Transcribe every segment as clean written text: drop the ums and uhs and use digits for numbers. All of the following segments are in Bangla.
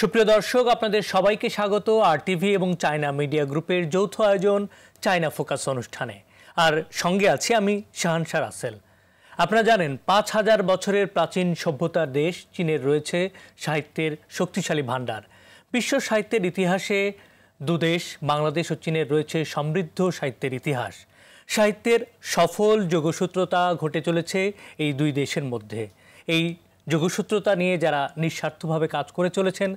সুপ্রিয় দর্শক, আপনাদের সবাইকে স্বাগত RTV এবং চায়না মিডিয়া গ্রুপের যৌথ আয়োজন চায়না ফোকাস অনুষ্ঠানে। আর সঙ্গে আছি আমি শাহানশা রাসেল। আপনারা জানেন ৫,০০০ বছরের প্রাচীন সভ্যতার দেশ চীনের রয়েছে সাহিত্যের শক্তিশালী ভাণ্ডার। বিশ্ব সাহিত্যের ইতিহাসে দুদেশ বাংলাদেশ ও চীনের রয়েছে সমৃদ্ধ সাহিত্যের ইতিহাস। সাহিত্যের সফল যোগসূত্রতা ঘটে চলেছে এই দুই দেশের মধ্যে। এই যোগসূত্রতা নিয়ে যারা নিঃস্বার্থভাবে কাজ করে চলেছেন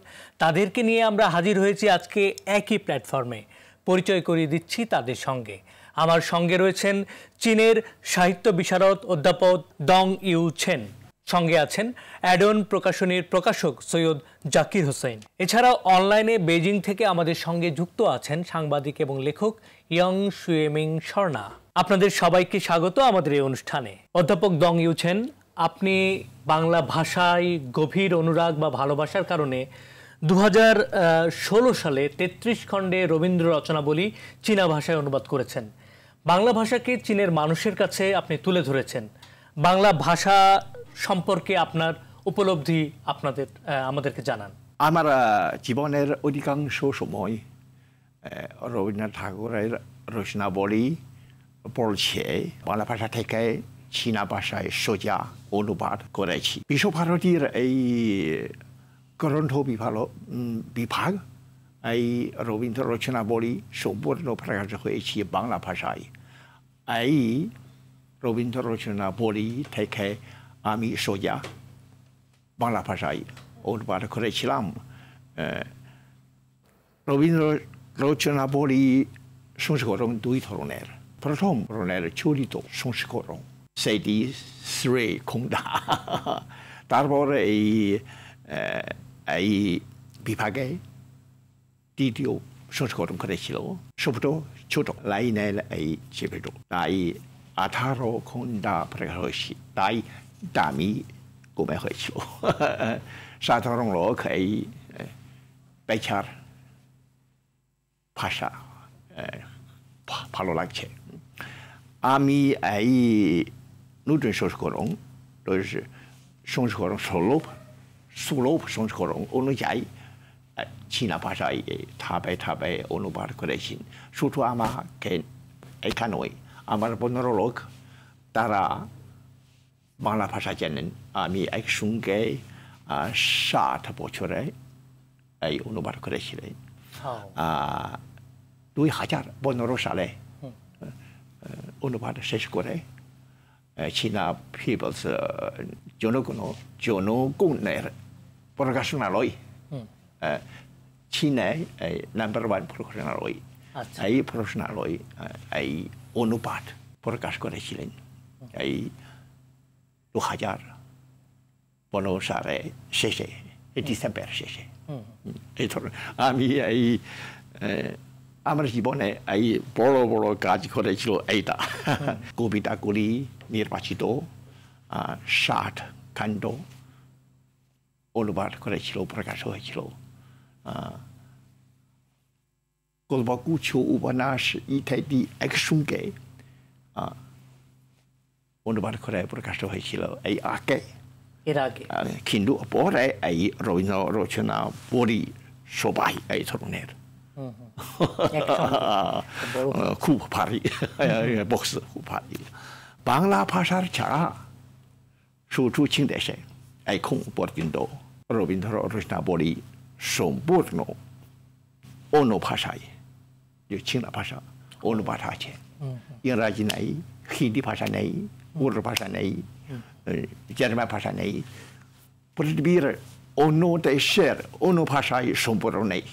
তাদেরকে নিয়ে আমরা হাজির হয়েছি আজকে একই প্ল্যাটফর্মে। পরিচয় করিয়ে দিচ্ছি তাদের সঙ্গে। আমার সঙ্গে রয়েছেন চীনের সাহিত্য বিশারদ অধ্যাপক দং ইউ ছেন, সঙ্গে আছেন অ্যাডন প্রকাশনীর প্রকাশক সৈয়দ জাকির হোসেন। এছাড়াও অনলাইনে বেজিং থেকে আমাদের সঙ্গে যুক্ত আছেন সাংবাদিক এবং লেখক ইয়ং সুয়েমিং স্বর্ণা। আপনাদের সবাইকে স্বাগত আমাদের এই অনুষ্ঠানে। অধ্যাপক দং ইউ ছেন, আপনি বাংলা ভাষায় গভীর অনুরাগ বা ভালোবাসার কারণে 2016 সালে 33 খণ্ডে রবীন্দ্র রচনাবলী চীনা ভাষায় অনুবাদ করেছেন। বাংলা ভাষাকে চীনের মানুষের কাছে আপনি তুলে ধরেছেন। বাংলা ভাষা সম্পর্কে আপনার উপলব্ধি আমাদেরকে জানান। আমার জীবনের অধিকাংশ সময় রবীন্দ্রনাথ ঠাকুরের রচনাবলী পড়ছে। বাংলা ভাষা থেকে চীনা ভাষায় সোজা অনুবাদ করেছি। বিশ্বভারতীর এই গ্রন্থ বিভাগ এই রবীন্দ্র রচনাবলী সম্পূর্ণ প্রকাশ হয়েছে বাংলা ভাষায়। এই রবীন্দ্র রচনাবলী থেকে আমি সোজা বাংলা ভাষায় অনুবাদ করেছিলাম। রবীন্দ্র রচনাবলী সংস্করণ দুই ধরনের। প্রথম ধরনের চলিত সংস্করণ, সেটি শ্রী খোংদা। তারপর এই বিভাগে দ্বিতীয় সংস্করণ করেছিল, সবচেয়ে ছোট লাইনের এই চেপেটো। তাই 18 খণ্ডা প্রকাশ হয়েছে, তাই দামি কমে হয়েছিল। সাধারণ লোক এই বেচার ভাষা ভালো লাগছে। আমি এই নতুন সংস্করণ সুলভ সংস্করণ অনুযায়ী চীনা ভাষায় ধাপে অনুবাদ করেছেন। শুধু আমাকে একা নয়, আমার 15 লোক তারা বাংলা ভাষা জানেন। আমি একসঙ্গে 60 বছরে এই অনুবাদ করেছিলেন। 2015 সালে অনুবাদ শেষ করে চীনা পিপলস জনগণের প্রকাশনালয়, চীনায় নাম্বার 1 প্রকাশনালয়, এই প্রকাশনালয় এই অনুবাদ প্রকাশ করেছিলেন এই 2015 সালে শেষে, ডিসেম্বর শেষে। এই ধরনের আমি আমার জীবনে এই বড় বড় কাজ করেছিল এইটা। কবিতাগুলি নির্বাচিত 60 খণ্ড অনুবাদ করেছিল, প্রকাশ হয়েছিল। গল্পগুচ্ছ, উপন্যাস ইত্যাদি একসঙ্গে অনুবাদ করে প্রকাশ হয়েছিল এর আগে। কিন্তু পরে এই রবীন্দ্র রচনাবলী সবাই এই ধরনের খুব ভারী বক্স, খুব ভারী। বাংলা ভাষার ছাড়া শুধু চীন দেশে এখন পর্যন্ত রবীন্দ্র রচনাবলী সম্পূর্ণ অন্য ভাষায়, চীনা ভাষা অনুবাদ আছে। ইংরাজি নেই, হিন্দি ভাষা নেই, উর্দু ভাষা নেই, জার্মান ভাষা নেই। পৃথিবীর অন্য দেশের অন্য ভাষায় সম্পূর্ণ নেই।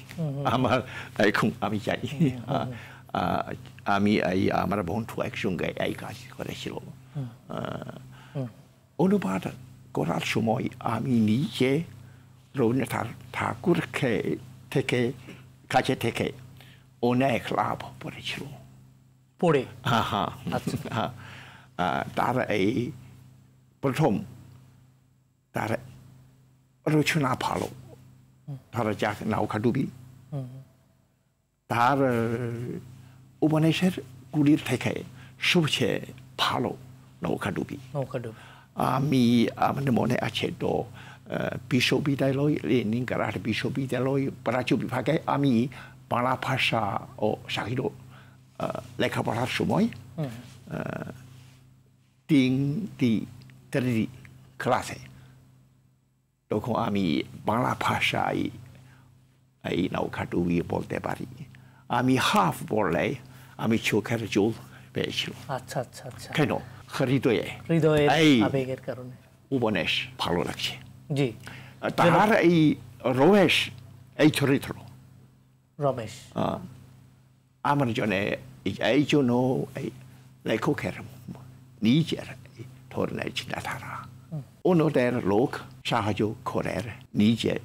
এখন আমি জানি। আমি আমার বন্ধু একসঙ্গে এই কাজ করেছিল। অনুবাদ করার সময় আমি নিজে রবীন্দ্রনাথ ঠাকুর কাছে থেকে অনেক লাভ করেছিল পড়ে। তার এই প্রথম তার রচনা ভালো, তার যাক নৌকাডুবি, তার উপন্যাসের গুলির থেকে সবচেয়ে ভালো নৌকাডুবি। আমার মনে আছে তো বিশ্ববিদ্যালয় লেনিনগ্রাড বিশ্ববিদ্যালয় প্রাচ্য বিভাগে আমি বাংলা ভাষা ও সাহিত্য লেখাপড়ার সময় 3 ক্লাসে তখন আমি বাংলা ভাষায় এই নৌকাডুবি বলতে পারি। আমি হাফ বললে আমি চোখের জল পেয়েছিল। আচ্ছা আচ্ছা আচ্ছা। কেন? হৃদয়ের আবেগের কারণে উপন্যাস ভালো লাগছে। জি, তার এই রমেশ এই চরিত্র রমেশ আমার জন্য এই জন্য এই লেখকের নিজের ধরনের চিন্তাধারা অন্যদের লোক সাহায্য করার নিজের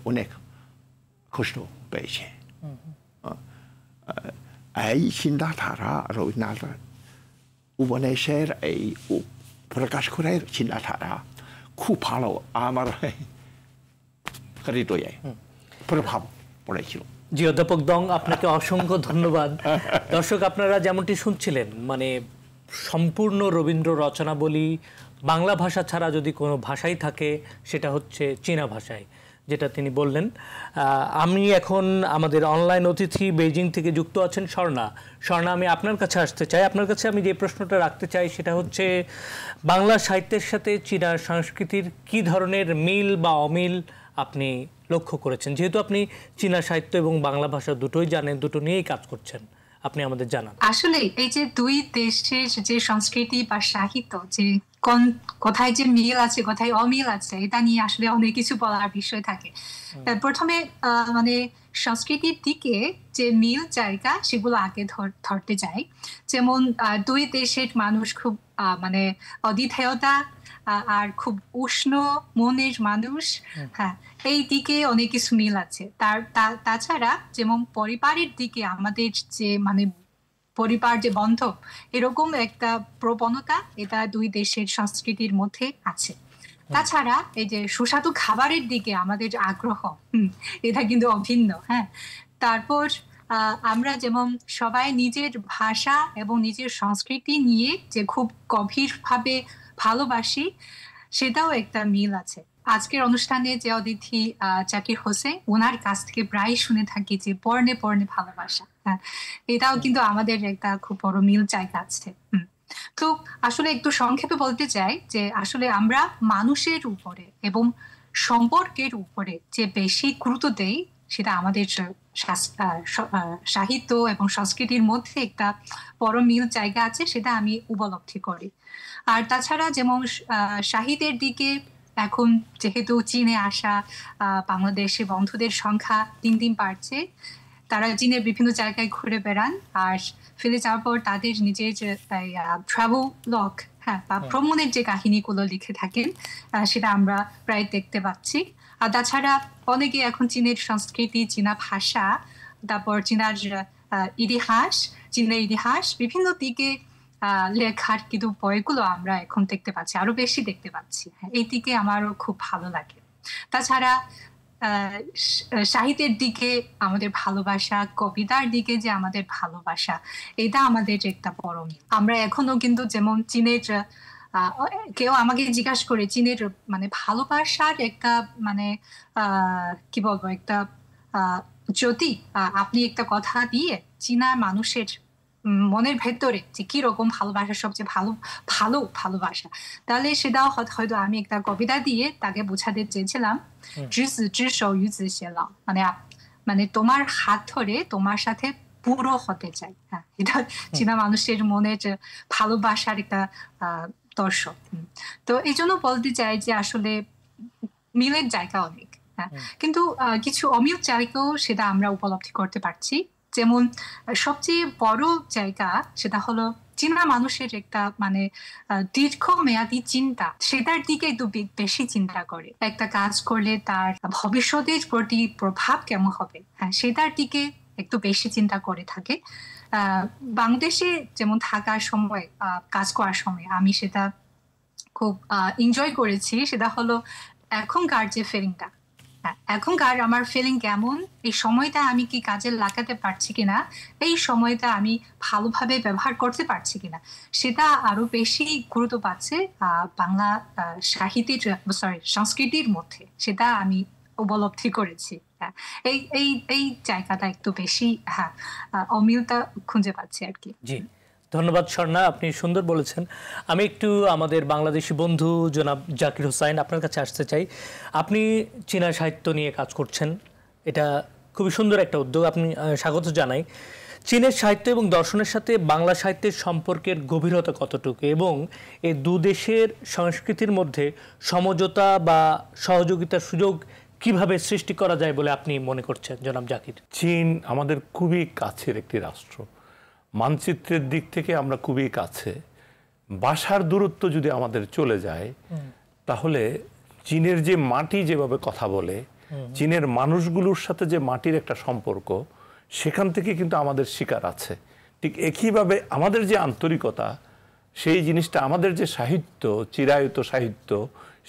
অনেক কষ্ট পেয়েছে। এই চিন্তাধারা রবীন্দ্রনাথ উপন্যাসের এই প্রকাশ করার চিন্তাধারা খুব ভালো আমার হৃদয়ে প্রভাব পড়েছিল। জি, অধ্যাপক দং, আপনাকে অসংখ্য ধন্যবাদ। দর্শক, আপনারা যেমনটি শুনছিলেন, মানে সম্পূর্ণ রবীন্দ্র রচনাবলী বাংলা ভাষা ছাড়া যদি কোনো ভাষাই থাকে সেটা হচ্ছে চীনা ভাষায়, যেটা তিনি বললেন। আমি এখন আমাদের অনলাইন অতিথি বেইজিং থেকে যুক্ত আছেন স্বর্ণা। স্বর্ণা, আমি আপনার কাছে আসতে চাই। আপনার কাছে আমি যে প্রশ্নটা রাখতে চাই সেটা হচ্ছে বাংলা সাহিত্যের সাথে চীনা সংস্কৃতির কি ধরনের মিল বা অমিল আপনি লক্ষ্য করেছেন, যেহেতু আপনি চীনা সাহিত্য এবং বাংলা ভাষা দুটোই জানেন, দুটো নিয়েই কাজ করছেন, আপনি আমাদের জানান। আসলে এই যে দুই দেশের যে সংস্কৃতি বা সাহিত্য, যে কোথায় যে মিল আছে কোথায় অমিল আছে, এটা নিয়ে আসলে অনেক কিছু বলার বিষয় থাকে। প্রথমে মানে সংস্কৃতির দিকে যে মিল জায়গা সেগুলো আগে ধরতে যাই। যেমন দুই দেশের মানুষ খুব মানে অতিথেয়তা আর খুব উষ্ণ মনের মানুষ, হ্যাঁ, এই দিকে অনেক কিছু মিল আছে। তাছাড়া যেমন পরিবারের দিকে আমাদের যে মানে পরিবার যে বন্ধ, এরকম একটা প্রবণতা এটা দুই দেশের সংস্কৃতির মধ্যে আছে। তাছাড়া এই যে সুস্বাদু খাবারের দিকে আমাদের আগ্রহ, এটা কিন্তু অভিন্ন। হ্যাঁ, তারপর আমরা যেমন সবাই নিজের ভাষা এবং নিজের সংস্কৃতি নিয়ে যে খুব গভীরভাবে ভালোবাসি, সেটাও একটা মিল আছে। আজকের অনুষ্ঠানে যে অতিথি জাকির হোসেন, ওনার কাছ থেকে প্রায় শুনে থাকি যে পর্ণে পর্ণে ভালোবাসা, হ্যাঁ, এটাও কিন্তু আমাদের একটা খুব বড় মিল জায়গা আছে। তো আসলে একটু সংক্ষেপে বলতে চাই যে আসলে আমরা মানুষের উপরে এবং সম্পর্কের উপরে যে বেশি গুরুত্ব দেই, সেটা আমাদের সাহিত্য এবং সংস্কৃতির মধ্যে একটা বড় মিল জায়গা আছে, সেটা আমি উপলব্ধি করি। আর তাছাড়া যেমন সাহিত্যের দিকে এখন যেহেতু চীনে আসা বাংলাদেশি বন্ধুদের সংখ্যা দিন দিন বাড়ছে, তারা চীনের বিভিন্ন জায়গায় ঘুরে বেড়ান আর ফিরে যাওয়ার পর তাদের নিজের যে ট্রাভেল লগ, হ্যাঁ, বা ভ্রমণের যে কাহিনীগুলো লিখে থাকেন, সেটা আমরা প্রায় দেখতে পাচ্ছি। আর তাছাড়া অনেকে এখন চীনের সংস্কৃতি, চীনা ভাষা, তারপর চীনার ইতিহাস, চীনের ইতিহাস বিভিন্ন দিকে লেখার কিন্তু বইগুলো আমরা এখন দেখতে পাচ্ছি, আরো বেশি দেখতে পাচ্ছি। এই দিকে আমারও খুব ভালো লাগে। তাছাড়া সাহিত্যের দিকে আমাদের ভালোবাসা, কবিতার দিকে যে আমাদের ভালোবাসা, এটা আমাদের একটা বড় মিল। আমরা এখনো কিন্তু যেমন চীনের কেউ আমাকে জিজ্ঞাসা করে চীনের মানে ভালোবাসার একটা মানে কি বলবো, একটা যদি আপনি একটা কথা দিয়ে চীনা মানুষের মনের ভেতরে যে কি রকম ভালোবাসা, সবচেয়ে ভালো ভালোবাসা, তাহলে সেটাও হয়তো আমি একটা কবিতা দিয়ে তাকে বোঝাতে চেয়েছিলাম, মানে মানে তোমার হাত ধরে তোমার সাথে পুরো হতে চাই। হ্যাঁ, এটা চীনা মানুষের মনের ভালোবাসার একটা দর্শক। তো এই জন্য বলতে চাই যে আসলে মিলের জায়গা অনেক, হ্যাঁ, কিন্তু কিছু অমিল জায়গাও সেটা আমরা উপলব্ধি করতে পারছি। যেমন সবচেয়ে বড় জায়গা সেটা হলো চীনা মানুষের একটা মানে দীর্ঘমেয়াদী চিন্তা, সেটার দিকে একটু বেশি চিন্তা করে। একটা কাজ করলে তার ভবিষ্যতের প্রতি প্রভাব কেমন হবে, হ্যাঁ, সেটার দিকে একটু বেশি চিন্তা করে থাকে। বাংলাদেশে যেমন থাকার সময়, কাজ করার সময় আমি সেটা খুব এনজয় করেছি। সেটা হলো এখনকার যে ফিলিংটা, এখনকার আমার ফিলিং কেমন, এই সময়টা আমি কি কাজে লাগাতে পারছি কিনা, এই সময়টা আমি ভালোভাবে ব্যবহার করতে পারছি কিনা, সেটা আরো বেশি গুরুত্ব পাচ্ছে বাংলা সাহিত্যের সংস্কৃতির মধ্যে, সেটা আমি উপলব্ধি করেছি। এই এই এই জায়গাটা একটু বেশি অমিলতা খুঁজে পাচ্ছি আর কি। জি, ধন্যবাদ স্বর্ণা, আপনি সুন্দর বলেছেন। আমি একটু আমাদের বাংলাদেশি বন্ধু জনাব জাকির হোসাইন আপনার কাছে আসতে চাই। আপনি চীনা সাহিত্য নিয়ে কাজ করছেন, এটা খুবই সুন্দর একটা উদ্যোগ, আপনি স্বাগত জানাই। চীনের সাহিত্য এবং দর্শনের সাথে বাংলা সাহিত্যের সম্পর্কের গভীরতা কতটুকু এবং এই দু দেশের সংস্কৃতির মধ্যে সমঝোতা বা সহযোগিতার সুযোগ কিভাবে সৃষ্টি করা যায় বলে আপনি মনে করছেন জনাব জাকির? চীন আমাদের খুবই কাছের একটি রাষ্ট্র, মানচিত্রের দিক থেকে আমরা খুবই কাছে। ভাষার দূরত্ব যদি আমাদের চলে যায় তাহলে চীনের যে মাটি যেভাবে কথা বলে, চীনের মানুষগুলোর সাথে যে মাটির একটা সম্পর্ক, সেখান থেকে কিন্তু আমাদের শিকার আছে। ঠিক একইভাবে আমাদের যে আন্তরিকতা, সেই জিনিসটা আমাদের যে সাহিত্য, চিরায়ত সাহিত্য,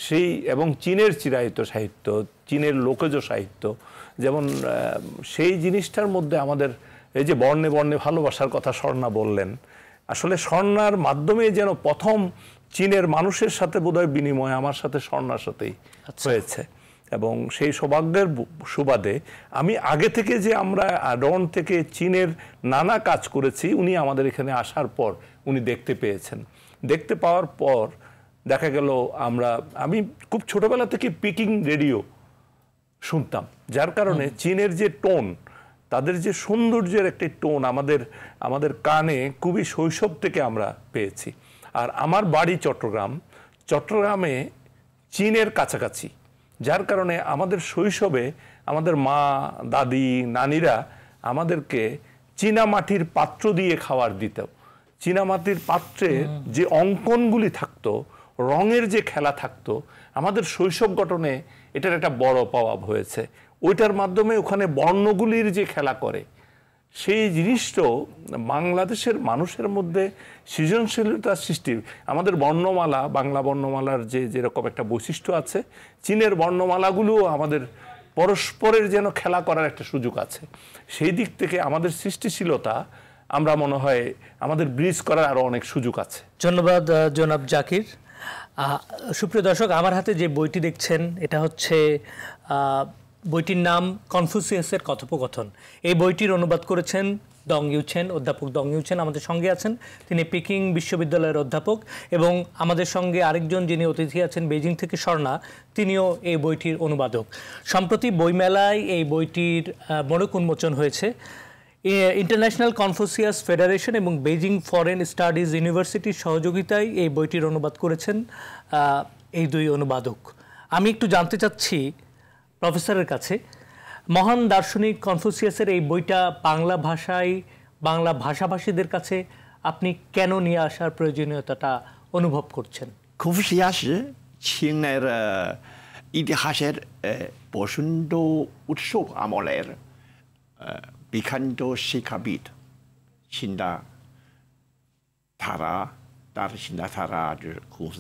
সেই এবং চীনের চিরায়ত সাহিত্য, চীনের লোকজ সাহিত্য, যেমন সেই জিনিসটার মধ্যে আমাদের এই যে বর্ণে বর্ণে ভালোবাসার কথা স্বর্ণা বললেন, আসলে স্বর্ণার মাধ্যমে যেন প্রথম চীনের মানুষের সাথে বোধহয় বিনিময় আমার সাথে স্বর্ণার সাথেই হয়েছে। এবং সেই সৌভাগ্যের সুবাদে আমি আগে থেকে যে আমরা ডন থেকে চীনের নানা কাজ করেছি, উনি আমাদের এখানে আসার পর উনি দেখতে পেয়েছেন। দেখতে পাওয়ার পর দেখা গেল আমি খুব ছোটবেলা থেকে পিকিং রেডিও শুনতাম, যার কারণে চীনের যে টোন, তাদের যে সৌন্দর্যের একটি টোন আমাদের কানে খুবই শৈশব থেকে আমরা পেয়েছি। আর আমার বাড়ি চট্টগ্রামে চীনের কাছাকাছি, যার কারণে আমাদের শৈশবে আমাদের মা, দাদি, নানিরা আমাদেরকে চীনা মাটির পাত্র দিয়ে খাবার দিত। চীনা মাটির পাত্রে যে অঙ্কনগুলি থাকতো, রঙের যে খেলা থাকতো, আমাদের শৈশব গঠনে এটার একটা বড় প্রভাব হয়েছে। ওইটার মাধ্যমে ওখানে বর্ণগুলির যে খেলা করে, সেই জিনিসটাও বাংলাদেশের মানুষের মধ্যে সৃজনশীলতার সৃষ্টি। আমাদের বর্ণমালা, বাংলা বর্ণমালার যেরকম একটা বৈশিষ্ট্য আছে, চীনের বর্ণমালাগুলোও আমাদের পরস্পরের যেন খেলা করার একটা সুযোগ আছে। সেই দিক থেকে আমাদের সৃষ্টিশীলতা আমরা মনে হয় আমাদের ব্রিজ করার আরও অনেক সুযোগ আছে। ধন্যবাদ জনাব জাকির। সুপ্রিয় দর্শক, আমার হাতে যে বইটি দেখছেন, এটা হচ্ছে বইটির নাম কনফুসিয়াসের কথোপকথন। এই বইটির অনুবাদ করেছেন দং ইউছেন, অধ্যাপক দং ইউছেন আমাদের সঙ্গে আছেন। তিনি পিকিং বিশ্ববিদ্যালয়ের অধ্যাপক, এবং আমাদের সঙ্গে আরেকজন যিনি অতিথি আছেন বেজিং থেকে, স্বর্ণা, তিনিও এই বইটির অনুবাদক। সম্প্রতি বইমেলায় এই বইটির মোড়ক উন্মোচন হয়েছে। ইন্টারন্যাশনাল কনফুসিয়াস ফেডারেশন এবং বেজিং ফরেন স্টাডিজ ইউনিভার্সিটির সহযোগিতায় এই বইটির অনুবাদ করেছেন এই দুই অনুবাদক। আমি একটু জানতে চাচ্ছি প্রফেসরের কাছে, মহান দার্শনিক কনফুসিয়াসের এই বইটা বাংলা ভাষায়, বাংলা ভাষাভাষীদের কাছে আপনি কেন নিয়ে আসার প্রয়োজনীয়তাটা অনুভব করছেন? কনফুসিয়াস চীনের ইতিহাসের প্রচণ্ড উৎসব আমলের বিখ্যাত শিক্ষাবিদ, তার চিন্তাধারা খুব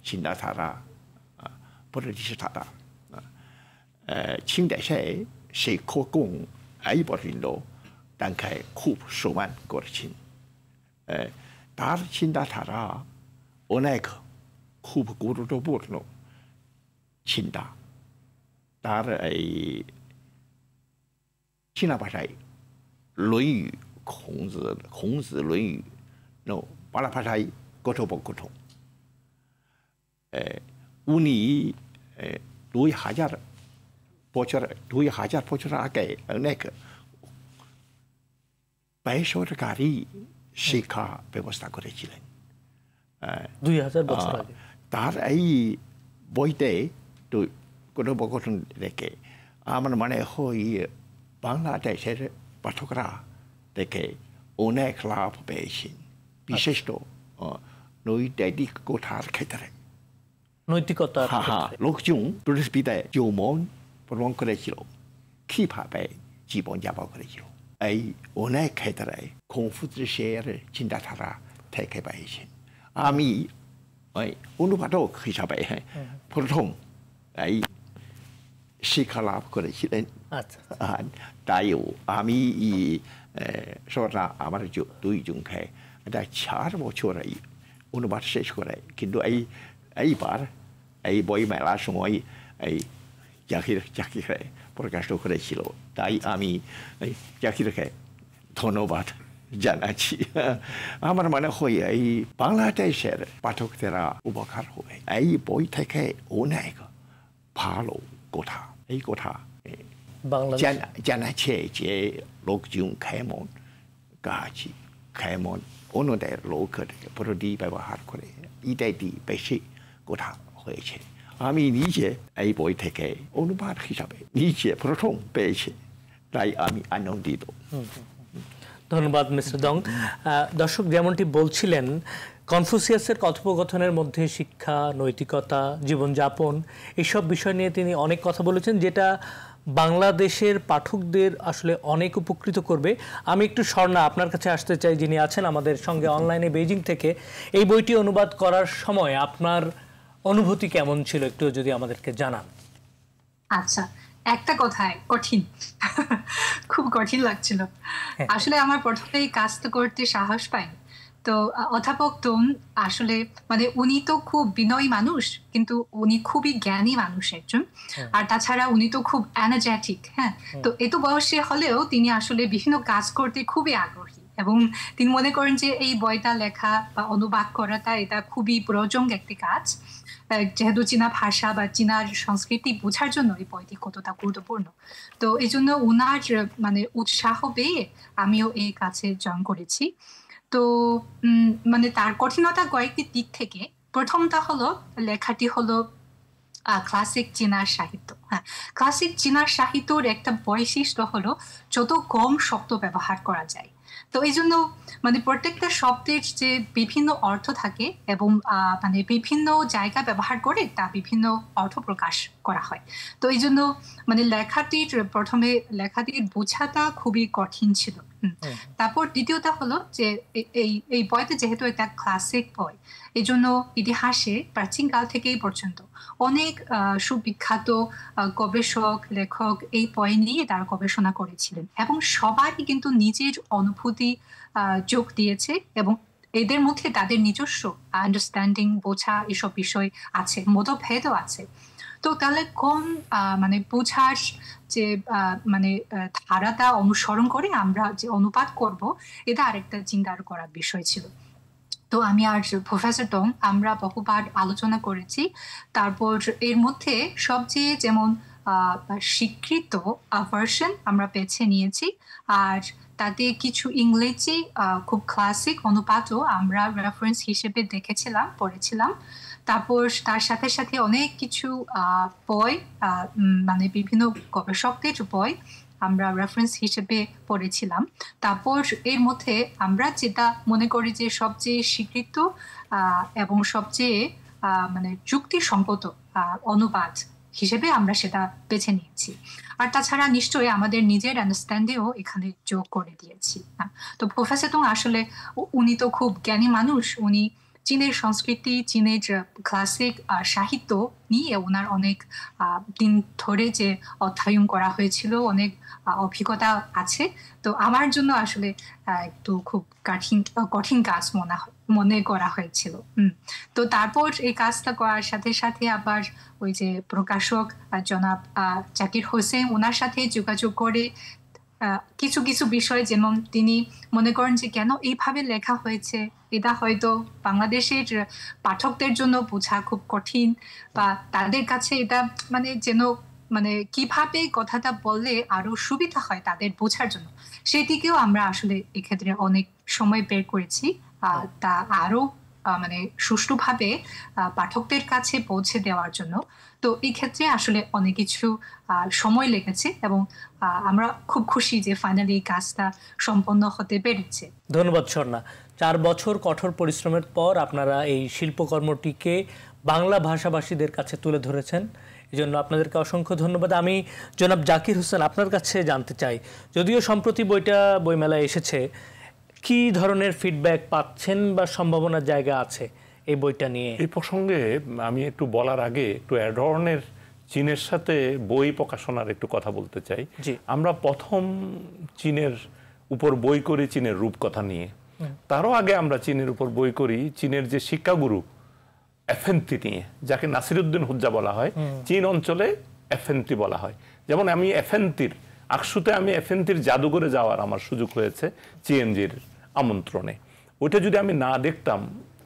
চিন্তাধারা প্রতিষ্ঠাতা清代在谁可供一百人多，但开खूप সমান করেছেন। তার চিন্তাধারা অনেক খুব গুরুত্বপূর্ণ চিন্তা। তার এই চীনা ভাষায়论语、孔子论语বাংলা ভাষায় কথোপকথন। উনি 2000 বছর আগে অনেক বেসরকারি শিক্ষা ব্যবস্থা করেছিলেন। 2000 বছর আগে তার এই বইতে তো কথোপকথন রেখে আমার মনে হয় বাংলাদেশের পাঠকরা দেখে অনেক লাভ পেয়েছেন, বিশেষত নৈতিকতার ক্ষেত্রে। নৈতিকতা লোকজন পৃথিবীতে যেমন ভ্রমণ করেছিল, কিভাবে জীবনযাপন করেছিল, এই অনেক ক্ষেত্রে কনফুসিয়াসের চিন্তাধারা থেকে পেয়েছেন। আমি অনুবাদক হিসাবে প্রথম এই শিক্ষা লাভ করেছিলেন। আচ্ছা, তাইও আমি স্বর্ণা আমার দুইজনকে 4 বছর এই অনুবাদ শেষ করে, কিন্তু এইবার এই বই মেলার সময় এই জাকিরে প্রকাশ করেছিল, তাই আমি জাকিরকে ধন্যবাদ জানাচ্ছি। আমার মনে হয় এই বাংলাদেশের পাঠকদেরা উপকার হবে। এই বই থেকে অনেক ভালো কথা, এই কথা জানাচ্ছে যে লোকজন কেমন গাছ, কেমন অন্যদের লোকের প্রতি ব্যবহার করে, ইত্যাদি বেশি কথা হয়েছে। আমি নিজে এই বই থেকে অনুবাদ হিসাবে নিজে প্রথম পেয়েছি, তাই আমি আনন্দিত। ধন্যবাদ মিস্টার দং। দর্শক যেমনটি বলছিলেন, কনফুসিয়াসের কথোপকথনের মধ্যে শিক্ষা, নৈতিকতা, জীবনযাপন এইসব বিষয় নিয়ে তিনি অনেক কথা বলেছেন, যেটা বাংলাদেশের পাঠকদের আসলে অনেক উপকৃত করবে। আমি একটু স্বর্ণা আপনার কাছে আসতে চাই, যিনি আছেন আমাদের সঙ্গে অনলাইনে বেইজিং থেকে। এই বইটি অনুবাদ করার সময় আপনার অনুভূতি কেমন ছিল, একটু যদি আমাদেরকে জানান। আচ্ছা, একটা কথায় কঠিন, খুব কঠিন লাগছিল আসলে। আমার প্রথমে এই কাজটা করতে সাহস পাই। তো অধ্যাপক দং আসলে মানে উনি তো খুব বিনয়ী মানুষ, কিন্তু উনি খুবই জ্ঞানী মানুষ একজন। আর তাছাড়া উনি তো খুব এনার্জেটিক। হ্যাঁ, তো এত বয়সে হলেও তিনি আসলে বিভিন্ন কাজ করতে খুবই আগ্রহী, এবং তিনি মনে করেন যে এই বইটা লেখা বা অনুবাদ করাটা এটা খুবই প্রয়োজন একটি কাজ, যেহেতু চীনা ভাষা বা চীনার সংস্কৃতি বোঝার জন্য এই বইটি কতটা গুরুত্বপূর্ণ। তো এই জন্য উনার মানে উৎসাহ পেয়ে আমিও এই কাজে জয়েন করেছি। তো মানে তার কঠিনতা কয়েকটি দিক থেকে। প্রথমটা হলো লেখাটি হলো ক্লাসিক চীনা সাহিত্য। হ্যাঁ, ক্লাসিক চীনা সাহিত্যর একটা বৈশিষ্ট্য হলো যত কম শব্দ ব্যবহার করা যায়। তো এই জন্য মানে প্রত্যেকটা শব্দের যে বিভিন্ন অর্থ থাকে এবং মানে বিভিন্ন জায়গা ব্যবহার করে তা বিভিন্ন অর্থ প্রকাশ করা হয়। তো এই জন্য মানে প্রথমে লেখাটির বোঝাটা খুবই কঠিন ছিল। তারপর দ্বিতীয়টা হলো যে এই বইটা যেহেতু একটা ক্লাসিক বই, এই জন্য ইতিহাসে প্রাচীনকাল থেকেই পর্যন্ত অনেক সুবিখ্যাত গবেষক, লেখক এই বই নিয়ে তারা গবেষণা করেছিলেন, এবং সবারই কিন্তু নিজের অনুভূতি যোগ দিয়েছে, এবং এদের মধ্যে তাদের নিজস্ব আন্ডারস্ট্যান্ডিং, বোঝা এসব বিষয় আছে, মতভেদও আছে। তো তাহলে কোন মানে বোঝার যে মানে ধারাটা অনুসরণ করে আমরা যে অনুবাদ করব, এটা আরেকটা চিন্তার করার বিষয় ছিল। তো আমি আর প্রফেসর দং আমরা বহুবার আলোচনা করেছি। তারপর এর মধ্যে সবচেয়ে যেমন স্বীকৃত ভার্সন আমরা বেছে নিয়েছি, আর তাতে কিছু ইংরেজি খুব ক্লাসিক অনুবাদও আমরা রেফারেন্স হিসেবে দেখেছিলাম, পড়েছিলাম। তারপর তার সাথে সাথে অনেক কিছু বই, মানে বিভিন্ন গবেষকদের বই আমরা রেফারেন্স হিসেবে পড়েছিলাম। তারপর এর মধ্যে আমরা যেটা মনে করি যে সবচেয়ে স্বীকৃত এবং সবচেয়ে মানে যুক্তিসঙ্গত অনুবাদ হিসেবে আমরা সেটা বেছে নিয়েছি। আর তাছাড়া নিশ্চয়ই আমাদের নিজের আন্ডারস্ট্যান্ডিংও এখানে যোগ করে দিয়েছি। তো প্রফেসর দং আসলে উনি তো খুব জ্ঞানী মানুষ, উনি চীনের সংস্কৃতি, চীনের ক্লাসিক সাহিত্য নিয়ে ওনার অনেক দিন ধরে যে অধ্যয়ন করা হয়েছিল, অনেক অভিজ্ঞতা আছে। তো আমার জন্য আসলে একটু খুব কঠিন কাজ মনে করা হয়েছিল। তো তারপর এই কাজটা করার সাথে সাথে আবার ওই যে প্রকাশক জনাব জাকির হোসেন, ওনার সাথে যোগাযোগ করে কিছু কিছু বিষয়, যেমন তিনি মনে করেন যে কেন এইভাবে লেখা হয়েছে, এটা হয়তো বাংলাদেশের পাঠকদের জন্য বোঝা খুব কঠিন, বা তাদের কাছে এটা মানে যেন মানে কিভাবে কথাটা বললে আরো সুবিধা হয় তাদের বোঝার জন্য, সেদিকেও আমরা আসলে এক্ষেত্রে অনেক সময় বের করেছি তা আরো মানে সুষ্ঠুভাবে পাঠকদের কাছে পৌঁছে দেওয়ার জন্য। তো এই ক্ষেত্রে আসলে অনেক কিছু সময় লেগেছে, এবং আমরা খুব খুশি যে ফাইনালি এই কাজটা সম্পন্ন হতে পেরেছে। ধন্যবাদ স্বর্ণা। 4 বছর কঠোর পরিশ্রমের পর আপনারা এই শিল্পকর্মটিকে বাংলা ভাষাভাষীদের কাছে তুলে ধরেছেন, এই জন্য আপনাদেরকে অসংখ্য ধন্যবাদ। আমি জনাব জাকির হোসেন আপনার কাছে জানতে চাই, যদিও সম্প্রতি বইটা বইমেলায় এসেছে, কি ধরনের ফিডব্যাক পাচ্ছেন বা সম্ভাবনার জায়গা আছে এই বইটা নিয়ে? এই প্রসঙ্গে আমি একটু বলার আগে একটু অ্যাডর্নের চীনের সাথে বই প্রকাশনার একটু কথা বলতে চাই। আমরা প্রথম চীনের উপর বই করি চীনের রূপকথা নিয়ে, তারও আগে আমরা চীনের উপর বই করি চীনের যে শিক্ষাগুরু এফেন্তি নিয়ে, যাকে নাসিরউদ্দিন হুজ্জা বলা হয়, চীন অঞ্চলে এফেন্তি বলা হয়। যেমন আমি এফেন্তির আকসুতে আমি এফেন্তির জাদুঘরে যাওয়ার আমার সুযোগ হয়েছে চিএনজির আমন্ত্রণে। ওইটা যদি আমি না দেখতাম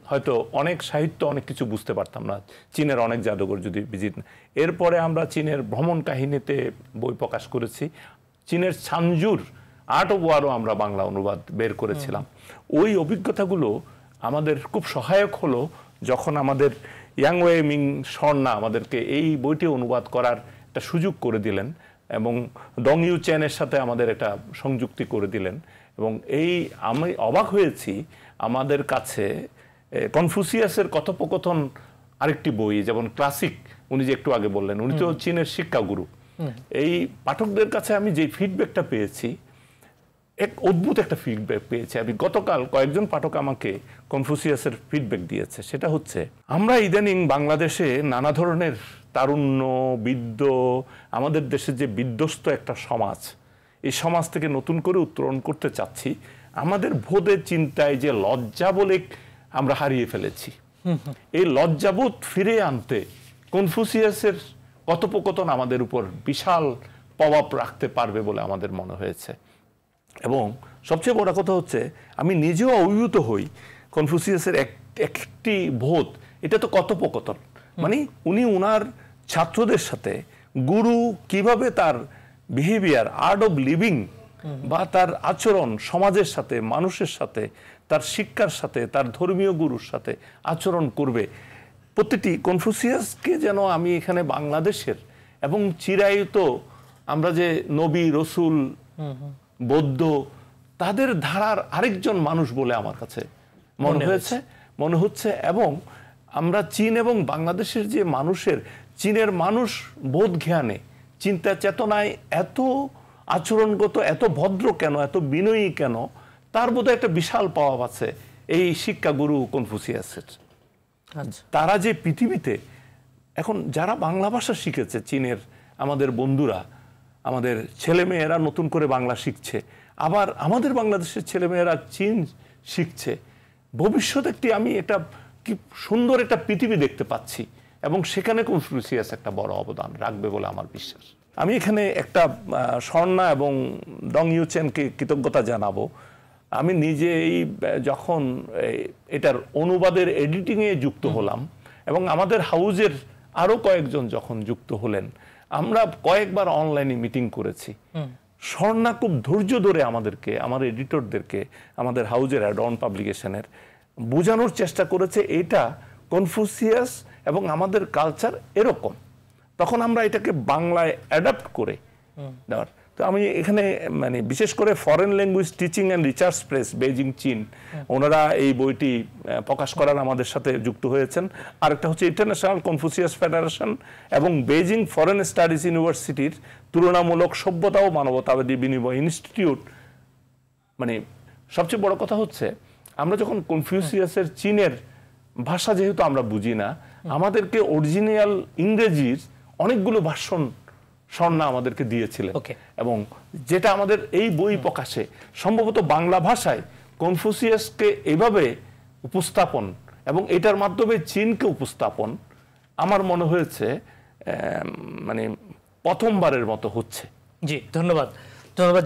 হয়তো অনেক সাহিত্য অনেক কিছু বুঝতে পারতাম না, চীনের অনেক জাদুঘর যদি ভিজিট। এরপরে আমরা চীনের ভ্রমণ কাহিনীতে বই প্রকাশ করেছি, চীনের ছানজুর আর্ট অফ ওয়ারও আমরা বাংলা অনুবাদ বের করেছিলাম। ওই অভিজ্ঞতাগুলো আমাদের খুব সহায়ক হলো যখন আমাদের ইয়াংওয়ে মিং স্বর্ণা আমাদেরকে এই বইটি অনুবাদ করার একটা সুযোগ করে দিলেন এবং ডং ইউ চেনের সাথে আমাদের একটা সংযুক্তি করে দিলেন। এবং আমি অবাক হয়েছি, আমাদের কাছে কনফুসিয়াসের কথোপকথন আরেকটি বই, যেমন ক্লাসিক, উনি যে একটু আগে বললেন, উনি তো চীনের শিক্ষাগুরু। এই পাঠকদের কাছে আমি যে ফিডব্যাকটা পেয়েছি, এক অদ্ভুত একটা ফিডব্যাক পেয়েছি আমি। গতকাল কয়েকজন পাঠক আমাকে কনফুসিয়াসের ফিডব্যাক দিয়েছে, সেটা হচ্ছে আমরা ইদানিং বাংলাদেশে নানা ধরনের তারুণ্য বিদ্য, আমাদের দেশে যে বিধ্বস্ত একটা সমাজ, এই সমাজ থেকে নতুন করে উত্তরণ করতে চাচ্ছি। আমাদের বোধের চিন্তায় যে লজ্জা বলে আমরা হারিয়ে ফেলেছি, এই লজ্জাবোধ ফিরে আনতে কনফুসিয়াসের কথোপকথন আমাদের উপর বিশাল প্রভাব রাখতে পারবে বলে আমাদের মনে হয়েছে। এবং সবচেয়ে বড় কথা হচ্ছে আমি নিজেও অভিভূত হই কনফুসিয়াসের একটি বোধ, এটা তো কথোপকথন, মানে উনি উনার ছাত্রদের সাথে গুরু কিভাবে তার বিহেভিয়ার, আর্ট অফ লিভিং বা তার আচরণ সমাজের সাথে, মানুষের সাথে, তার শিক্ষার সাথে, তার ধর্মীয় গুরুর সাথে আচরণ করবে, প্রতিটি কনফুসিয়াসকে যেন আমি এখানে বাংলাদেশের এবং চিরায়ত আমরা যে নবী রসুল বৌদ্ধ তাদের ধারার আরেকজন মানুষ বলে আমার কাছে মনে হচ্ছে। এবং আমরা চীন এবং বাংলাদেশের যে মানুষের, চীনের মানুষ বোধ জ্ঞানে, চিন্তা চেতনায় এত আচরণগত, এত ভদ্র কেন, এত বিনয়ী কেন, তার বোধহয় একটা বিশাল প্রভাব আছে এই শিক্ষাগুরু কনফুসিয়াসের। তারা যে পৃথিবীতে এখন যারা বাংলা ভাষা শিখেছে, চীনের আমাদের বন্ধুরা, আমাদের ছেলেমেয়েরা নতুন করে বাংলা শিখছে, আবার আমাদের বাংলাদেশের ছেলেমেয়েরা চীন শিখছে, ভবিষ্যতে আমি এটা কি সুন্দর একটা পৃথিবী দেখতে পাচ্ছি এবং সেখানে কনফুসিয়াস একটা বড় অবদান রাখবে বলে আমার বিশ্বাস। আমি এখানে একটা স্বর্ণা এবং ডং ইউ চেনকে কৃতজ্ঞতা জানাবো। আমি নিজেই যখন এটার অনুবাদের এডিটিংয়ে যুক্ত হলাম এবং আমাদের হাউজের আরও কয়েকজন যখন যুক্ত হলেন, আমরা কয়েকবার অনলাইনে মিটিং করেছি। স্বর্ণা খুব ধৈর্য ধরে আমাদেরকে, আমার এডিটরদেরকে, আমাদের হাউজের অ্যাডন পাবলিকেশনের বোঝানোর চেষ্টা করেছে এটা কনফুসিয়াস এবং আমাদের কালচার এরকম। তখন আমরা এটাকে বাংলায় অ্যাডাপ্ট করে দেওয়ার। তো আমি এখানে মানে বিশেষ করে foreign language teaching and research press Beijing চীন, ওনারা এই বইটি প্রকাশ করার আমাদের সাথে যুক্ত হয়েছেন। আরেকটা হচ্ছে ইন্টারন্যাশনাল কনফুসিয়াস ফেডারেশন এবং বেইজিং ফরেন স্টাডিজ ইউনিভার্সিটির তুলনামূলক সভ্যতা ও মানবতাবাদী বিনিময় ইনস্টিটিউট। মানে সবচেয়ে বড় কথা হচ্ছে আমরা যখন কনফুসিয়াসের চীনের ভাষা যেহেতু আমরা বুঝি না, আমাদেরকে অরিজিনাল ইংরেজির অনেকগুলো ভাষণ স্বর্ণা আমাদেরকে দিয়েছিলেন এবং যেটা আমাদের এই বই প্রকাশে সম্ভবত বাংলা ভাষায় কনফুসিয়াসকে এভাবে উপস্থাপন এবং এটার মাধ্যমে চীনকে উপস্থাপন আমার মনে হয়েছে মানে প্রথমবারের মতো হচ্ছে। জি, ধন্যবাদ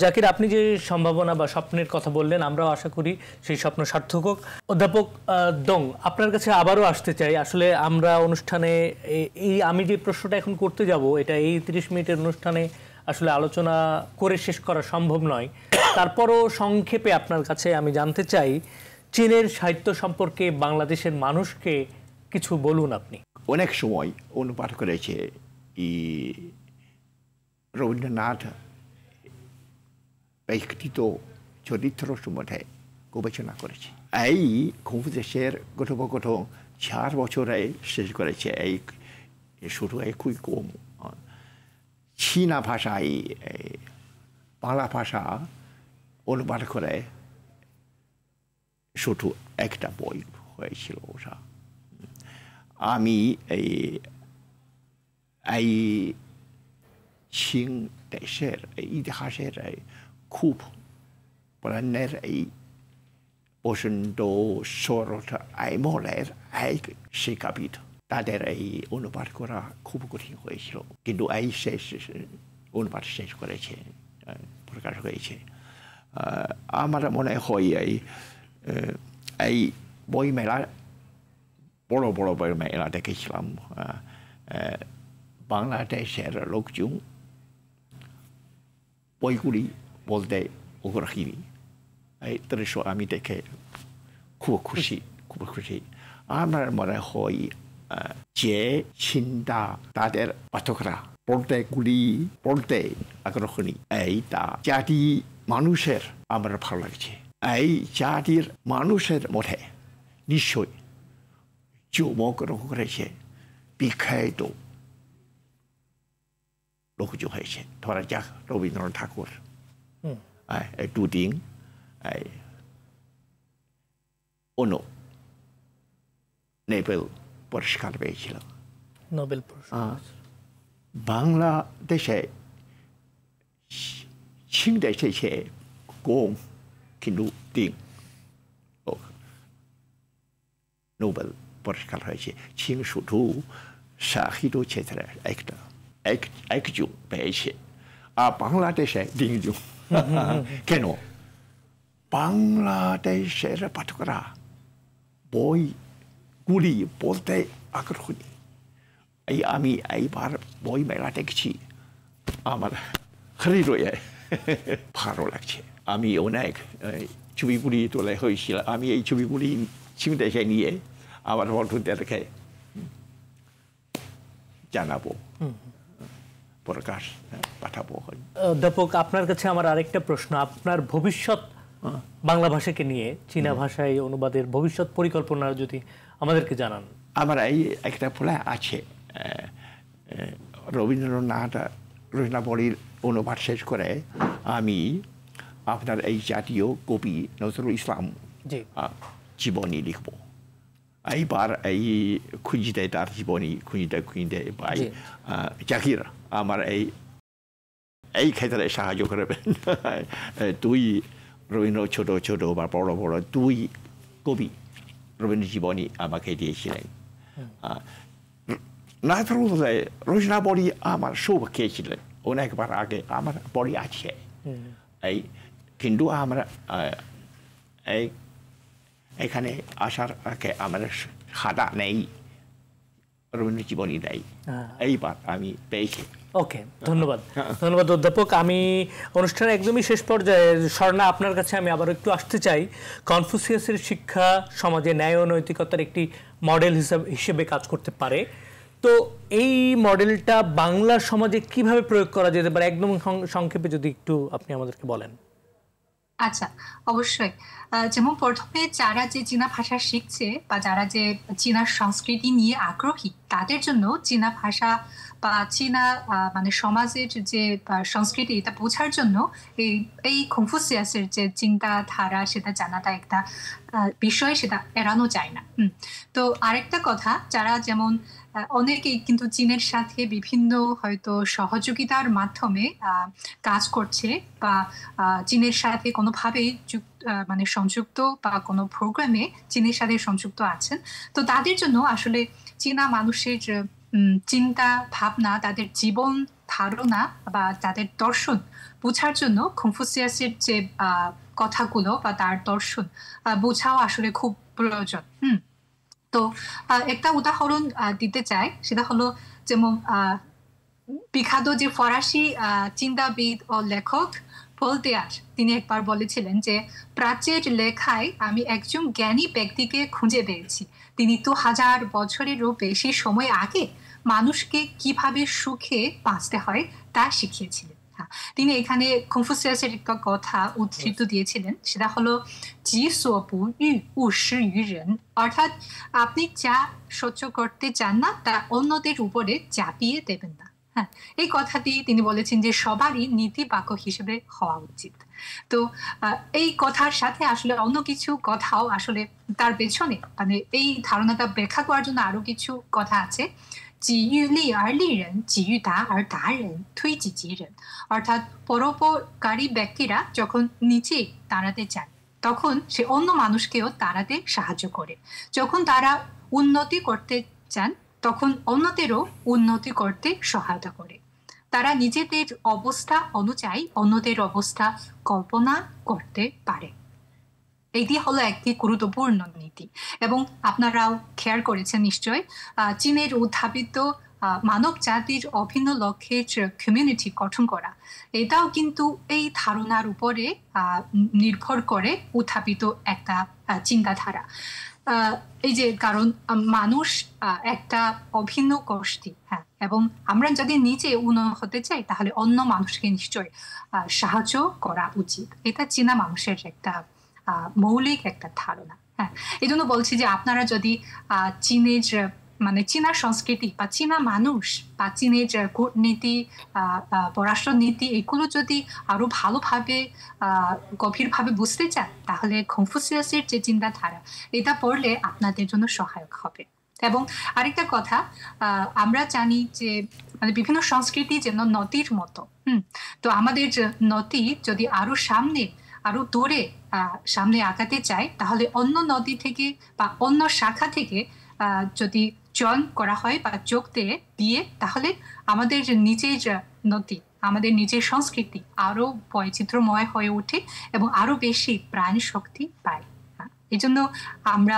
জাকির। আপনি যে সম্ভাবনা বা স্বপ্নের কথা বললেন, আমরাও আশা করি সেই স্বপ্ন সার্থক হোক। অধ্যাপক দং, আপনার কাছে আবারও আসতে চাই। আসলে আমরা অনুষ্ঠানে আমি যে প্রশ্নটা এখন করতে যাব, এটা এই 30 মিনিটের অনুষ্ঠানে আসলে আলোচনা করে শেষ করা সম্ভব নয়। তারপরও সংক্ষেপে আপনার কাছে আমি জানতে চাই, চীনের সাহিত্য সম্পর্কে বাংলাদেশের মানুষকে কিছু বলুন আপনি। অনেক সময় অনুবাদ করেছে রবীন্দ্রনাথ ব্যক্তিত্ব চরিত্র সম্বন্ধে গবেষণা করেছে। এই কনফুসিয়াসের কথোপকথন 4 বছরে শেষ করেছে। এই শুধু একই কম চীনা ভাষায় বাংলা ভাষা অনুবাদ করে শুধু একটা বই হয়েছিল ওটা। আমি এই এই চীন দেশের ইতিহাসের খুব পুরাণের এই প্রচণ্ড ষোড়শ আমলের এক শিক্ষাবিদ তাদের এই অনুবাদ করা খুব কঠিন হয়েছিল, কিন্তু এই শেষ অনুবাদ শেষ করেছে, প্রকাশ হয়েছে। আমার মনে হয় এই বইমেলা, বড় বড় বইমেলা দেখেছিলাম, বাংলাদেশের লোকজন বইগুলি বলতে আগ্রহী। এই দৃশ্য আমি দেখে খুব খুশি। আমার মনে হয় যে চিন্তা তাদের পাঠকরা পড়তে আগ্রহী, এইটা জাতি মানুষের আমার ভালো লাগছে। এই জাতির মানুষের মধ্যে নিশ্চয় জন্মগ্রহণ করেছে বিখ্যাত লোকজন হয়েছে। ধরা যাক রবীন্দ্রনাথ ঠাকুর, দুদিন নোবেল পুরস্কার পেয়েছিল। নোবেল পুরস্কার বাংলাদেশে চীন দেশে সে কম, কিন্তু তিন নোবেল পুরস্কার হয়েছে। চীন শুধু সাহিত্য ক্ষেত্রে একজন পেয়েছে, আর বাংলাদেশে তিনজন। কেন? বাংলাদেশের পাঠকরা বইগুলি বলতে আগ্রহী। আমি এইবার বই মেলা দেখছি, আমার হৃদয়ে ভালো লাগছে। আমি অনেক ছবিগুলি তোলা হয়েছিল, আমি এই ছবিগুলি চীন দেশে নিয়ে আমার বন্ধুদেরকে জানাবো, প্রকাশ পাঠাবো। অধ্যাপক, আপনার কাছে আমার আরেকটা প্রশ্ন। আপনার ভবিষ্যৎ বাংলা ভাষাকে নিয়ে চীনা ভাষায় অনুবাদের ভবিষ্যৎ পরিকল্পনা যদি আমাদেরকে জানান। আমার এই একটা প্ল্যান আছে, রবীন্দ্রনাথের অনুবাদ শেষ করে আমি আপনার এই জাতীয় কবি নজরুল ইসলাম জীবনী লিখব। এইবার এই খুঁজতে তার জীবনী খুঁজতে ভাই জাকির আমার এই ক্ষেত্রে সাহায্য করবেন। তুই রবীন্দ্র ছোট ছোট বা বড় বড় দুই কবি রবীন্দ্র জীবনী আমাকে দিয়েছিলেন। রচনা বড়ি আমার সব খেয়েছিলেন অনেকবার আগে, আমার বড়ি আছে। কিন্তু আমরা এখানে আসার আগে আমার খাতা নেই, রবীন্দ্র জীবনী নেই, এইবার আমি পেয়েছি। ওকে, ধন্যবাদ অধ্যাপক। আমি অনুষ্ঠানের একদমই শেষ পর্যায়ে, স্বর্ণা আপনার কাছে আমি আবার একটু আসতে চাই। কনফুসিয়াসের শিক্ষা সমাজে ন্যায় ও নৈতিকতার একটি মডেল হিসেবে কাজ করতে পারে, তো এই মডেলটা বাংলা সমাজে কিভাবে প্রয়োগ করা যেতে পারে, একদম সংক্ষেপে যদি একটু আপনি আমাদেরকে বলেন। আচ্ছা, অবশ্যই। যেমন প্রথমে যারা যে চীনা ভাষা শিখছে বা যারা যে চীনা সংস্কৃতি নিয়ে আগ্রহী, তাদের জন্য চীনা ভাষা বা চীনা মানে সমাজের যে সংস্কৃতি এটা বোঝার জন্য এই কনফুসিয়াসের যে চিন্তাধারা সেটা জানাটা একটা বিষয়, সেটা এড়ানো যায় না। তো আরেকটা কথা, যারা যেমন অনেকেই কিন্তু চীনের সাথে বিভিন্ন হয়তো সহযোগিতার মাধ্যমে কাজ করছে বা চীনের সাথে কোনোভাবেই মানে সংযুক্ত বা কোনো প্রোগ্রামে চীনের সাথে সংযুক্ত আছেন, তো তাদের জন্য আসলে চীনা মানুষের চিন্তা ভাবনা, তাদের জীবন ধারণা বা তাদের দর্শন বোঝার জন্য কনফুসিয়াসের যে কথাগুলো বা তার দর্শন বোঝাও আসলে খুব প্রয়োজন। তো একটা উদাহরণ দিতে চাই, সেটা হলো যেমন বিখ্যাত যে ফরাসি চিন্তাবিদ ও লেখক ভোল্টেয়ার, তিনি একবার বলেছিলেন যে প্রাচ্যের লেখায় আমি একজন জ্ঞানী ব্যক্তিকে খুঁজে পেয়েছি, তিনি 2000 বছরেরও বেশি সময় আগে মানুষকে কিভাবে সুখে বাঁচতে হয় তা শিখিয়েছিলেন। তিনি এখানে কনফুসিয়াসের একটা কথা উদ্ধৃত দিয়েছিলেন, সেটা হলো জি সো বু য়ু উ শি য়ু রেন, অর্থাৎ আপনি যা সহ্য করতে চান না তা অন্যদের উপরে চাপিয়ে দেবেন না। হ্যাঁ, এই কথাটি তিনি বলেছেন যে সবারই নীতি বাক্য হিসেবে হওয়া উচিত। তো এই কথার সাথে আসলে অন্য কিছু কথাও আসলে তার পেছনে, মানে এই ধারণাটা ব্যাখ্যা করার জন্য আরো কিছু কথা আছে। 己欲立而立人，己欲达而达人，推己及人। অর্থাৎ পরোপকারী ব্যক্তিরা যখন নিচে দাঁড়াতে চান তখন সে অন্য মানুষকেও দাঁড়াতে সাহায্য করে, যখন তারা উন্নতি করতে চান তখন অন্যদেরও উন্নতি করতে সহায়তা করে, তারা নিজেদের অবস্থা অনুযায়ী অন্যদের অবস্থা কল্পনা করতে পারে। এটি হলো একটি গুরুত্বপূর্ণ নীতি এবং আপনারাও খেয়াল করেছেন নিশ্চয় চীনের উত্থাপিত মানব জাতির অভিন্ন লক্ষ্যের কমিউনিটি গঠন করা, এটাও কিন্তু এই ধারণার উপরে নির্ভর করে উত্থাপিত একটা চিন্তাধারা। এই যে কারণ মানুষ একটা অভিন্ন গোষ্ঠী, হ্যাঁ, এবং আমরা যদি নিজে উন্নত হতে চাই তাহলে অন্য মানুষকে নিশ্চয় সাহায্য করা উচিত। এটা চীনা মানুষের একটা মৌলিক একটা ধারণা। হ্যাঁ, এই জন্য বলছি যে আপনারা যদি চীনের মানে চীনা সংস্কৃতি বা চীনা মানুষ বা চীনের কূটনীতি, পররাষ্ট্রনীতি এগুলো যদি আরো ভালোভাবে গভীরভাবে বুঝতে চান তাহলে কনফুসিয়াসের যে চিন্তাধারা এটা পড়লে আপনাদের জন্য সহায়ক হবে। এবং আরেকটা কথা, আমরা জানি যে মানে বিভিন্ন সংস্কৃতি যেন নদীর মতো, তো আমাদের নদী যদি আরো সামনে আরো দূরে সামনে আগাতে চায় তাহলে অন্য নদী থেকে বা অন্য শাখা থেকে যদি জয়েন করা হয় বা যোগ দিয়ে তাহলে আমাদের নিজের নদী, আমাদের নিজের সংস্কৃতি আরো বৈচিত্র্যময় হয়ে ওঠে এবং আরো বেশি প্রাণ শক্তি পায়। এই জন্য আমরা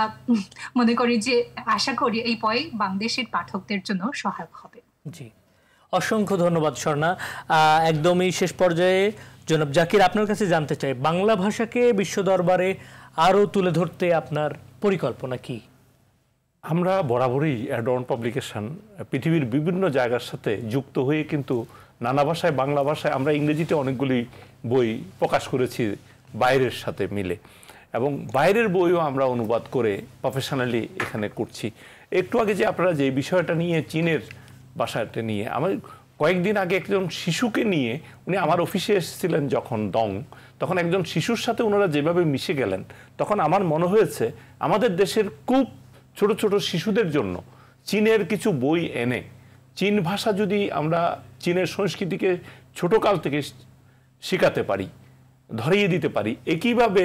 মনে করি যে আশা করি এই বই বাংলাদেশের পাঠকদের জন্য সহায়ক হবে। জি, অসংখ্য ধন্যবাদ স্বর্ণা। একদমই শেষ পর্যায়ে জনাব জাকির, আপনার কাছে জানতে চাই বাংলা ভাষাকে বিশ্ব দরবারে আরো তুলে ধরতে আপনার পরিকল্পনা কি? আমরা বরাবরই অ্যাডন পাবলিকেশন পৃথিবীর বিভিন্ন জায়গার সাথে যুক্ত হয়ে কিন্তু নানা ভাষায়, বাংলা ভাষায় আমরা ইংরেজিতে অনেকগুলি বই প্রকাশ করেছি বাইরের সাথে মিলে, এবং বাইরের বইও আমরা অনুবাদ করে প্রফেশনালি এখানে করছি। একটু আগে যে আপনারা যে বিষয়টা নিয়ে চীনের ভাষাটা নিয়ে, আমার কয়েকদিন আগে একজন শিশুকে নিয়ে উনি আমার অফিসে এসেছিলেন যখন তখন একজন শিশুর সাথে ওনারা যেভাবে মিশে গেলেন তখন আমার মনে হয়েছে আমাদের দেশের খুব ছোট ছোট শিশুদের জন্য চীনের কিছু বই এনে চীন ভাষা যদি আমরা চীনের সংস্কৃতিকে ছোটকাল থেকে শেখাতে পারি, ধরিয়ে দিতে পারি, একইভাবে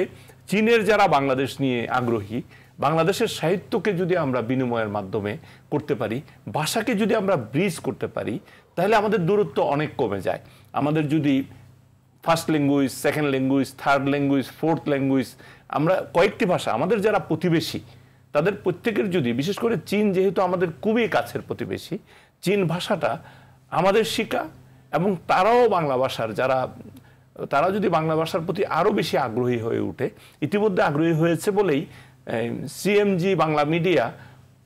চীনের যারা বাংলাদেশ নিয়ে আগ্রহী বাংলাদেশের সাহিত্যকে যদি আমরা বিনিময়ের মাধ্যমে করতে পারি, ভাষাকে যদি আমরা ব্রিজ করতে পারি তাহলে আমাদের দূরত্ব অনেক কমে যায়। আমাদের যদি first language, second language, third language, fourth language, আমরা কয়েকটি ভাষা আমাদের যারা প্রতিবেশী তাদের প্রত্যেকের যদি, বিশেষ করে চীন যেহেতু আমাদের খুবই কাছের প্রতিবেশী, চীন ভাষাটা আমাদের শেখা এবং তারাও বাংলা ভাষার তারা যদি বাংলা ভাষার প্রতি আরও বেশি আগ্রহী হয়ে ওঠে, ইতিমধ্যে আগ্রহী হয়েছে বলেই সিএমজি বাংলা মিডিয়া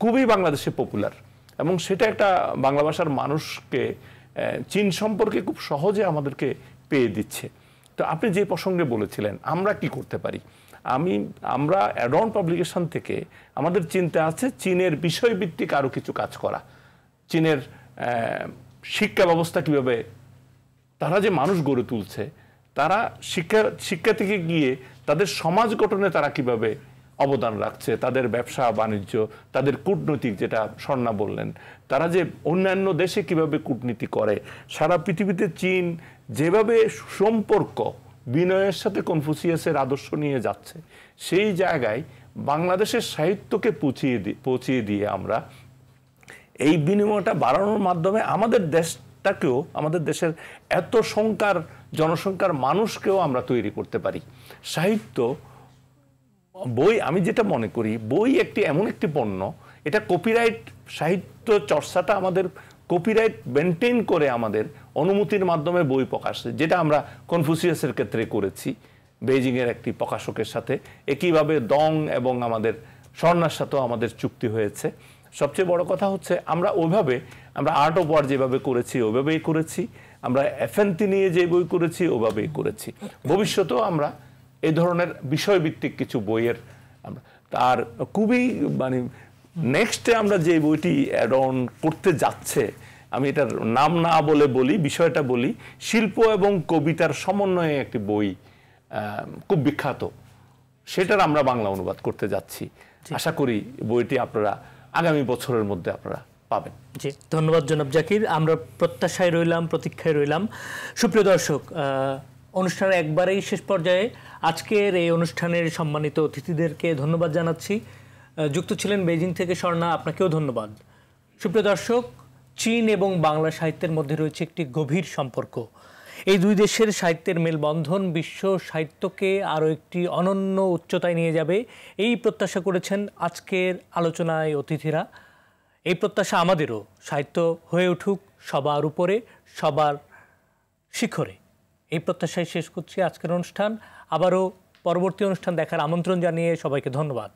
খুবই বাংলাদেশে পপুলার, এবং সেটা একটা বাংলা ভাষার মানুষকে চীন সম্পর্কে খুব সহজে আমাদেরকে পেয়ে দিচ্ছে। তো আপনি যে প্রসঙ্গে বলেছিলেন আমরা কি করতে পারি, আমরা অ্যাডন পাবলিকেশন থেকে আমাদের চিন্তা আছে চীনের বিষয়ভিত্তিক আরও কিছু কাজ করা, চীনের শিক্ষা ব্যবস্থা কিভাবে তারা যে মানুষ গড়ে তুলছে, তারা শিক্ষা থেকে গিয়ে তাদের সমাজ গঠনে তারা কিভাবে অবদান রাখছে, তাদের ব্যবসা বাণিজ্য, তাদের কূটনৈতিক, যেটা স্বর্ণা বললেন, তারা যে অন্যান্য দেশে কিভাবে কূটনীতি করে, সারা পৃথিবীতে চীন যেভাবে সম্পর্ক বিনয়ের সাথে কনফুসিয়াসের আদর্শ নিয়ে যাচ্ছে, সেই জায়গায় বাংলাদেশের সাহিত্যকে পৌঁছিয়ে দিয়ে আমরা এই বিনিময়টা বাড়ানোর মাধ্যমে আমাদের দেশটাকেও, আমাদের দেশের এত জনসংখ্যার মানুষকেও আমরা তৈরি করতে পারি। সাহিত্য, বই, আমি যেটা মনে করি বই এমন একটি পণ্য, এটা কপিরাইট, সাহিত্য চর্চাটা আমাদের কপিরাইট মেনটেন করে আমাদের অনুমতির মাধ্যমে বই প্রকাশ, যেটা আমরা কনফুসিয়াসের ক্ষেত্রে করেছি বেইজিংয়ের একটি প্রকাশকের সাথে, একইভাবে দং এবং আমাদের স্বর্ণার সাথেও আমাদের চুক্তি হয়েছে। সবচেয়ে বড় কথা হচ্ছে আমরা আর্ট অফ ওয়ার যেভাবে করেছি ওইভাবেই করেছি, আমরা এফএনটি নিয়ে যে বই করেছি ওভাবেই করেছি। ভবিষ্যতেও আমরা এই ধরনের বিষয়ভিত্তিক কিছু বইয়ের তার খুবই নেক্সটে আমরা যে বইটি অ্যাড অন করতে যাচ্ছে, আমি এটার নাম না বলি, বিষয়টা বলি, শিল্প এবং কবিতার সমন্বয়ে একটি বই খুব বিখ্যাত, সেটার আমরা বাংলা অনুবাদ করতে যাচ্ছি। আশা করি বইটি আপনারা আগামী বছরের মধ্যে আপনারা পাবেন। জি, ধন্যবাদ জনাব জাকির। আমরা প্রত্যাশায় রইলাম, প্রতীক্ষায় রইলাম। সুপ্রিয় দর্শক, অনুষ্ঠানের একবারেই শেষ পর্যায়ে আজকের এই অনুষ্ঠানের সম্মানিত অতিথিদেরকে ধন্যবাদ জানাচ্ছি। যুক্ত ছিলেন বেজিং থেকে স্বর্ণা, আপনাকেও ধন্যবাদ। সুপ্রিয় দর্শক, চীন এবং বাংলা সাহিত্যের মধ্যে রয়েছে একটি গভীর সম্পর্ক। এই দুই দেশের সাহিত্যের মেলবন্ধন বিশ্ব সাহিত্যকে আরও একটি অনন্য উচ্চতায় নিয়ে যাবে, এই প্রত্যাশা করেছেন আজকের আলোচনায় অতিথিরা। এই প্রত্যাশা আমাদেরও, সাহিত্য হয়ে উঠুক সবার উপরে, সবার শিখরে। এই প্রত্যাশায় শেষ করছি আজকের অনুষ্ঠান। আবারও পরবর্তী অনুষ্ঠান দেখার আমন্ত্রণ জানিয়ে সবাইকে ধন্যবাদ।